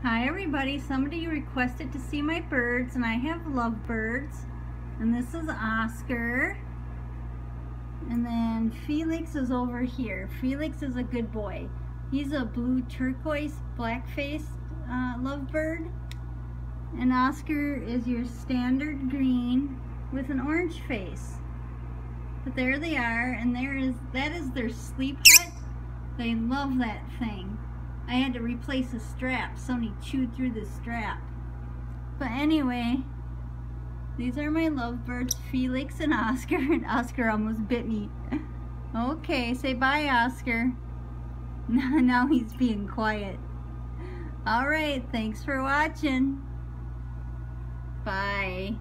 Hi everybody, somebody requested to see my birds, and I have lovebirds, and this is Oscar, and then Felix is over here. Felix is a good boy. He's a blue turquoise black-faced lovebird, and Oscar is your standard green with an orange face. But there they are, and that is their sleep hut. They love that thing. I had to replace a strap. Somebody chewed through the strap. But anyway, these are my lovebirds, Felix and Oscar. And Oscar almost bit me. Okay, say bye, Oscar. Now he's being quiet. Alright, thanks for watching. Bye.